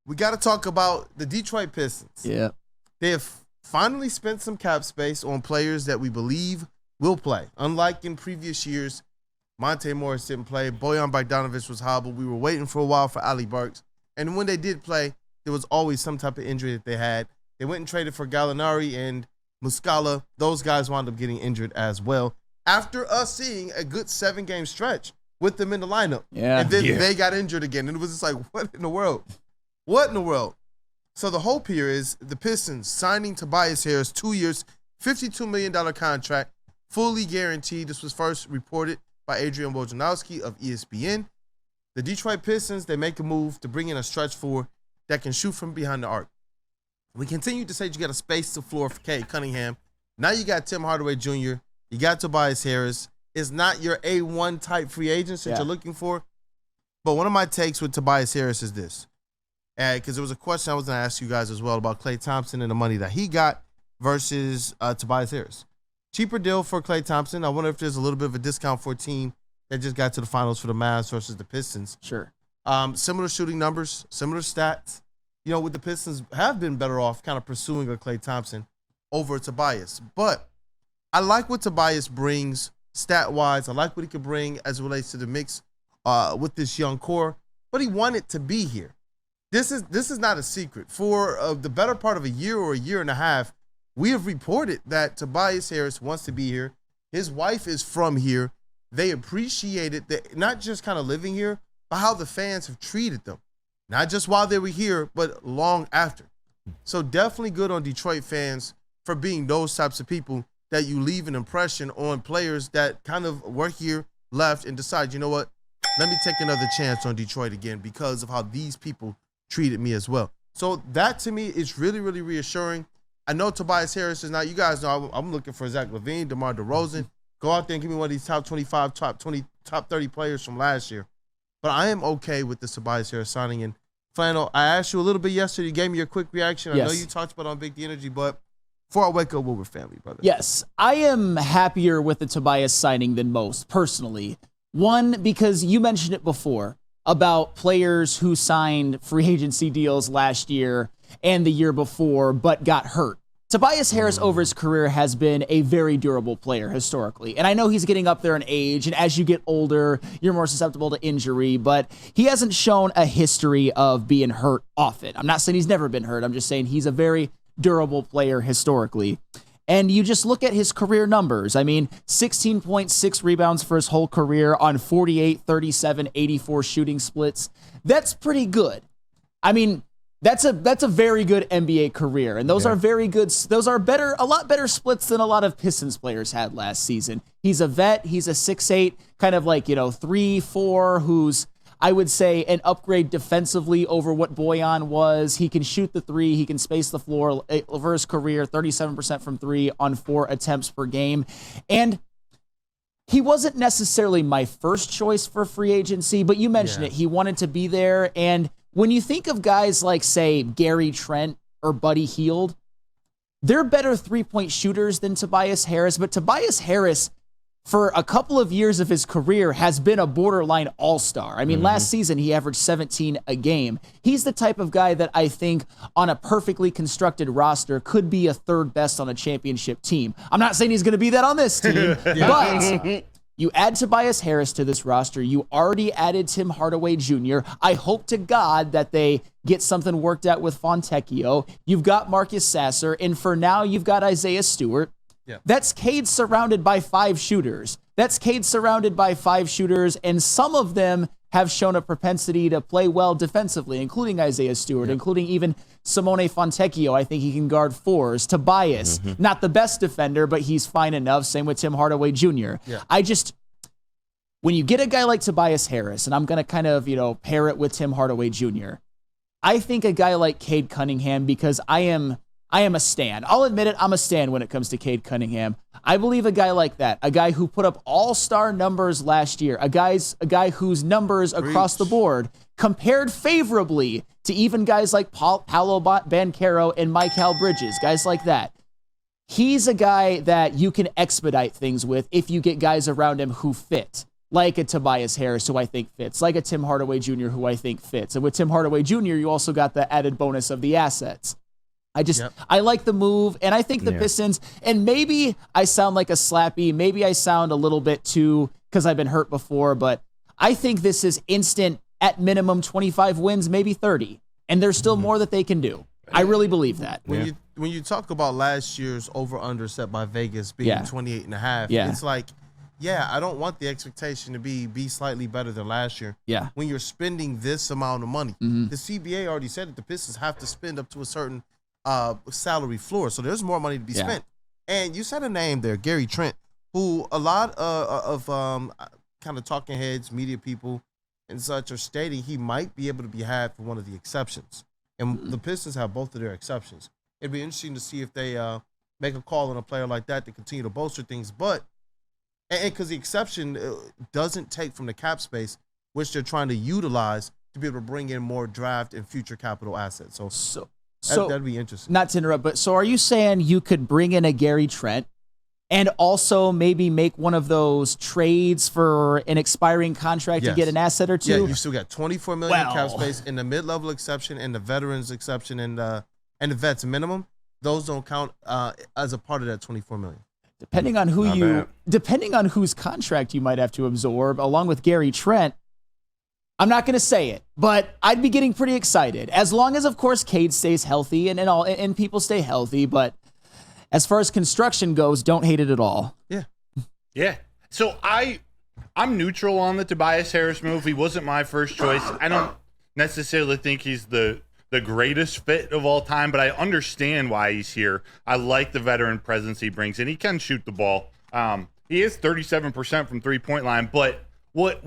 we got to talk about the Detroit Pistons. Yeah. They have finally spent some cap space on players that we believe will play. Unlike in previous years, Monte Morris didn't play. Bojan Bogdanovic was hobbled. We were waiting for a while for Ali Burks. And when they did play, there was always some type of injury that they had. They went and traded for Gallinari and Muscala. Those guys wound up getting injured as well. After us seeing a good 7-game stretch with them in the lineup. Yeah. And then they got injured again. And it was just like, what in the world? What in the world? So the hope here is the Pistons signing Tobias Harris, 2 years, $52 million contract, fully guaranteed. This was first reported by Adrian Wojnarowski of ESPN. The Detroit Pistons, they make a move to bring in a stretch four that can shoot from behind the arc. We continue to say you got to space the floor for Cade Cunningham. Now you got Tim Hardaway Jr., you got Tobias Harris. It's not your A1 type free agents that you're looking for. But one of my takes with Tobias Harris is this. Because there was a question I was going to ask you guys as well about Klay Thompson and the money that he got versus Tobias Harris. Cheaper deal for Klay Thompson. I wonder if there's a little bit of a discount for a team that just got to the finals for the Mavs versus the Pistons. Sure. Similar shooting numbers, similar stats. You know, with the Pistons have been better off kind of pursuing a Klay Thompson over Tobias. But I like what Tobias brings stat-wise. I like what he could bring as it relates to the mix with this young core. But he wanted to be here. This is not a secret. For the better part of a year or a year and a half, we have reported that Tobias Harris wants to be here. His wife is from here. They appreciated that, not just kind of living here, but how the fans have treated them. Not just while they were here, but long after. So definitely good on Detroit fans for being those types of people that you leave an impression on players that kind of were here, left, and decide, you know what, let me take another chance on Detroit again because of how these people treated me as well. So that to me is really, really reassuring. I know Tobias Harris is not, you guys know I'm looking for Zach LaVine, DeMar DeRozan. Go out there and give me one of these top 25, top 20, top 30 players from last year. But I am okay with the Tobias Harris signing. And Flannel, I asked you a little bit yesterday. You gave me your quick reaction. Yes. I know you talked about it on Big D Energy, but before I wake up, we're family, brother. Yes, I am happier with the Tobias signing than most, personally. One, because you mentioned it before about players who signed free agency deals last year and the year before but got hurt. Tobias Harris over his career has been a very durable player historically. And I know he's getting up there in age, and as you get older, you're more susceptible to injury, but he hasn't shown a history of being hurt often. I'm not saying he's never been hurt. I'm just saying he's a very durable player historically. And you just look at his career numbers. I mean, 16.6 rebounds for his whole career on 48, 37, 84 shooting splits. That's pretty good. I mean, that's a very good NBA career. And those are very good. Those are a lot better splits than a lot of Pistons players had last season. He's a vet. He's a 6'8", kind of like, 3-4, who's, I would say, an upgrade defensively over what Bojan was. He can shoot the three. He can space the floor. Over his career, 37% from three on 4 attempts per game. And he wasn't necessarily my first choice for free agency, but you mentioned it. He wanted to be there. And when you think of guys like, say, Gary Trent or Buddy Hield, they're better three-point shooters than Tobias Harris. But Tobias Harris, for a couple of years of his career, has been a borderline all-star. I mean, last season, he averaged 17 a game. He's the type of guy that I think on a perfectly constructed roster could be a third best on a championship team. I'm not saying he's going to be that on this team, but you add Tobias Harris to this roster. You already added Tim Hardaway Jr. I hope to God that they get something worked out with Fontecchio. You've got Marcus Sasser, and for now, you've got Isaiah Stewart. Yeah. That's Cade surrounded by 5 shooters. And some of them have shown a propensity to play well defensively, including Isaiah Stewart, including even Simone Fontecchio. I think he can guard 4s. Tobias, not the best defender, but he's fine enough. Same with Tim Hardaway Jr. Yeah. When you get a guy like Tobias Harris, and I'm going to kind of, pair it with Tim Hardaway Jr., I think a guy like Cade Cunningham, because I am a stan. I'll admit it, I'm a stan when it comes to Cade Cunningham. I believe a guy like that, a guy who put up all-star numbers last year, a guy whose numbers across the board compared favorably to even guys like Paolo Banchero and Mikal Bridges, guys like that. He's a guy that you can expedite things with if you get guys around him who fit. like a Tobias Harris, who I think fits, like a Tim Hardaway Jr., who I think fits. And with Tim Hardaway Jr., you also got the added bonus of the assets. I like the move, and I think the Pistons, and maybe I sound like a slappy, maybe I sound a little bit too, because I've been hurt before, but I think this is instant, at minimum 25 wins, maybe 30, and there's still more that they can do. I really believe that. When you talk about last year's over-under set by Vegas being 28.5, it's like, I don't want the expectation to be slightly better than last year. Yeah. When you're spending this amount of money, the CBA already said that the Pistons have to spend up to a certain salary floor, so there's more money to be spent. And you said a name there, Gary Trent, who a lot of kind of talking heads, media people, and such are stating he might be able to be had for one of the exceptions. And the Pistons have both of their exceptions. It'd be interesting to see if they make a call on a player like that to continue to bolster things. But because the exception doesn't take from the cap space, which they're trying to utilize to be able to bring in more draft and future capital assets. So that'd be interesting. Not to interrupt, but so are you saying you could bring in a Gary Trent and also maybe make one of those trades for an expiring contract to get an asset or two? Yeah, you still got $24 million cap space in the mid-level exception and the veterans exception and the vets minimum. Those don't count as a part of that $24 million. Depending on whose contract you might have to absorb, along with Gary Trent, I'm not going to say it, but I'd be getting pretty excited. As long as, of course, Cade stays healthy and people stay healthy. But as far as construction goes, don't hate it at all. Yeah. So I'm neutral on the Tobias Harris move. He wasn't my first choice. I don't necessarily think he's the greatest fit of all time, but I understand why he's here. I like the veteran presence he brings, and he can shoot the ball. He is 37% from three-point line, but what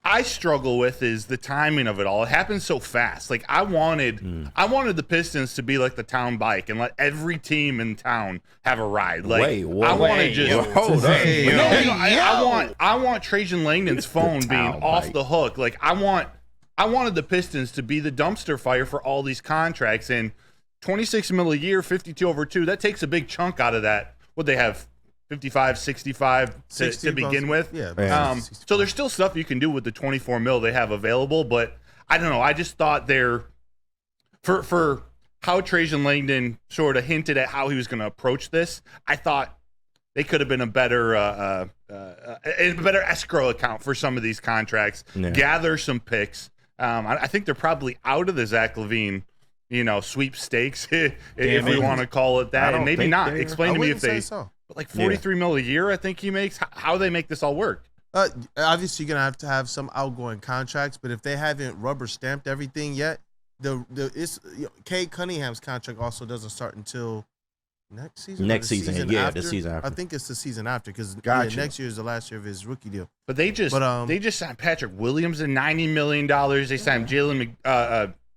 I struggle with is the timing of it all. It happened so fast. Like I wanted the Pistons to be like the town bike and let every team in town have a ride. Like I want Trajan Langdon's phone being off the hook. Like I wanted the Pistons to be the dumpster fire for all these contracts, and $26 million a year, 52 over 2. That takes a big chunk out of that. What they have. 55, 65 to begin with. So there's still stuff you can do with the 24 mil they have available, but I don't know. I just thought for how Trajan Langdon sort of hinted at how he was going to approach this, I thought they could have been a better escrow account for some of these contracts. Gather some picks. I think they're probably out of the Zach LaVine, sweepstakes, if we want to call it that, and maybe not. Explain to me if they. But like $43 million a year, I think he makes. How they make this all work? Obviously, you're gonna have some outgoing contracts, but if they haven't rubber stamped everything yet, Cade Cunningham's contract also doesn't start until next season. The season after. I think it's the season after because next year is the last year of his rookie deal. But they just signed Patrick Williams at $90 million. They signed Jaden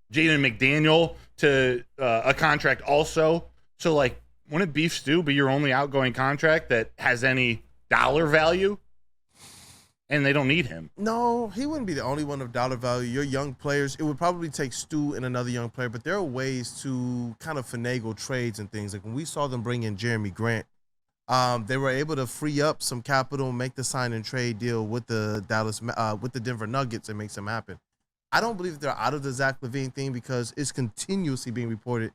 McDaniel to a contract also. So like. Wouldn't Beef Stew be your only outgoing contract that has any dollar value? And they don't need him. No, he wouldn't be the only one of dollar value. Your young players, it would probably take Stu and another young player, but there are ways to kind of finagle trades and things. Like when we saw them bring in Jeremy Grant, they were able to free up some capital, make the sign and trade deal with the Denver Nuggets and make some happen. I don't believe they're out of the Zach LaVine thing because it's continuously being reported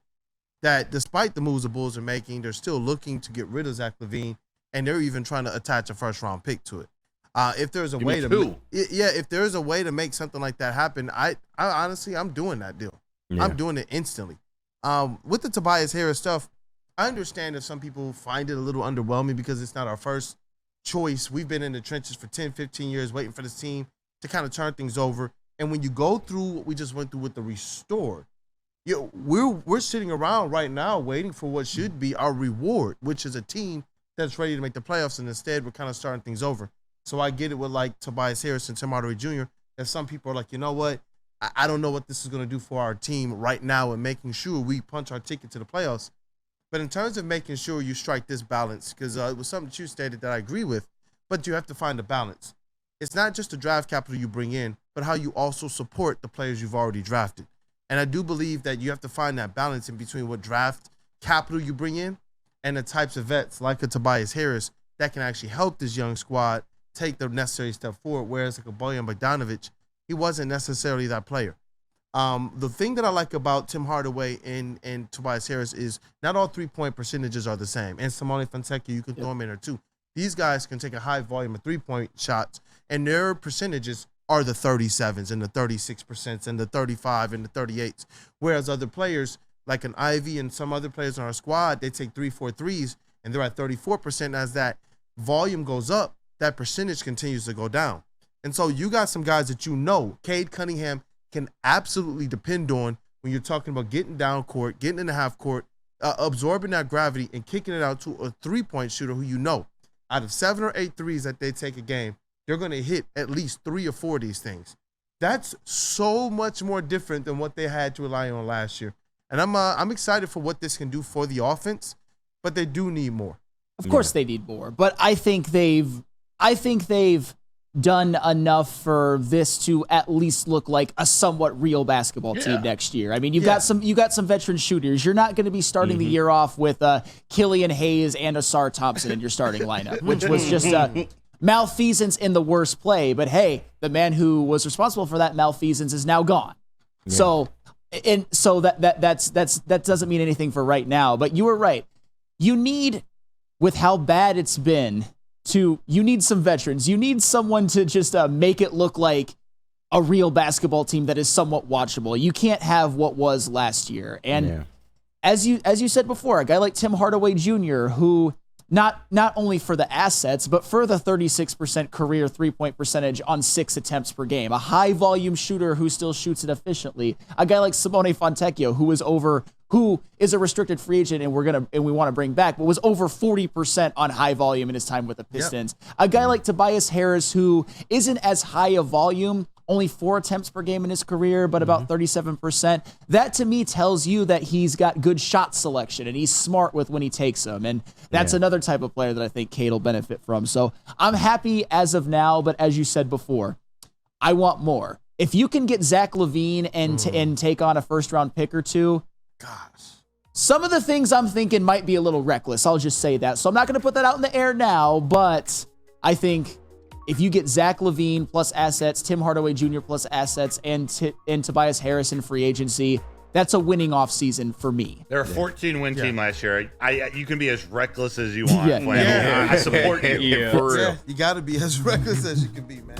that despite the moves the Bulls are making, they're still looking to get rid of Zach LaVine, and they're even trying to attach a first-round pick to it. If there's a way if there's a way to make something like that happen, I honestly, I'm doing that deal. I'm doing it instantly. With the Tobias Harris stuff, I understand if some people find it a little underwhelming because it's not our first choice. We've been in the trenches for 10, 15 years waiting for this team to kind of turn things over. And when you go through what we just went through with the restore, we're sitting around right now waiting for what should be our reward, which is a team that's ready to make the playoffs, and instead we're kind of starting things over. So I get it with like Tobias Harris and Tim Hardaway Jr. And some people are like, you know what? I don't know what this is going to do for our team right now and making sure we punch our ticket to the playoffs. But in terms of making sure you strike this balance, because it was something that you stated that I agree with, but you have to find a balance. It's not just the draft capital you bring in, but how you also support the players you've already drafted. And I do believe that you have to find that balance in between what draft capital you bring in and the types of vets like a Tobias Harris that can actually help this young squad take the necessary step forward. Whereas like a Bojan Bogdanovic, he wasn't necessarily that player. The thing that I like about Tim Hardaway and Tobias Harris is not all 3-point percentages are the same. And Simone Fontecchio, you can throw him in there too. These guys can take a high volume of 3-point shots, and their percentages are the 37s and the 36% and the 35 and the 38s. Whereas other players, like an Ivy and some other players on our squad, they take 3-4 threes, and they're at 34%. As that volume goes up, that percentage continues to go down. And so you got some guys that Cade Cunningham can absolutely depend on when you're talking about getting down court, getting in the half court, absorbing that gravity and kicking it out to a 3-point shooter who out of 7 or 8 threes that they take a game, they're going to hit at least 3 or 4 of these things. That's so much more different than what they had to rely on last year. And I'm excited for what this can do for the offense, but they do need more. Of course they need more, but I think they've done enough for this to at least look like a somewhat real basketball team next year. I mean, you got some veteran shooters. You're not going to be starting the year off with Killian Hayes and Asar Thompson in your starting lineup, which was just malfeasance in the worst play. But hey, the man who was responsible for that malfeasance is now gone. Yeah. So that doesn't mean anything for right now. But you were right. You need, with how bad it's been, you need some veterans. You need someone to just make it look like a real basketball team that is somewhat watchable. You can't have what was last year. And as you said before, a guy like Tim Hardaway Jr., who not only for the assets, but for the 36% career 3-point percentage on 6 attempts per game, a high volume shooter who still shoots it efficiently. A guy like Simone Fontecchio, who is a restricted free agent and we want to bring back, but was over 40% on high volume in his time with the Pistons. Yep. A guy like Tobias Harris, who isn't as high a volume, only 4 attempts per game in his career, but about 37%. That to me tells you that he's got good shot selection and he's smart with when he takes them. And that's another type of player that I think Cade will benefit from. So I'm happy as of now, but as you said before, I want more. If you can get Zach LaVine and take on a first-round pick or two, some of the things I'm thinking might be a little reckless. I'll just say that. So I'm not going to put that out in the air now, but I think if you get Zach LaVine plus assets, Tim Hardaway Jr. plus assets, and Tobias Harris in free agency, that's a winning offseason for me. They're a 14-win team last year. You can be as reckless as you want. I support you. For real. You got to be as reckless as you can be, man.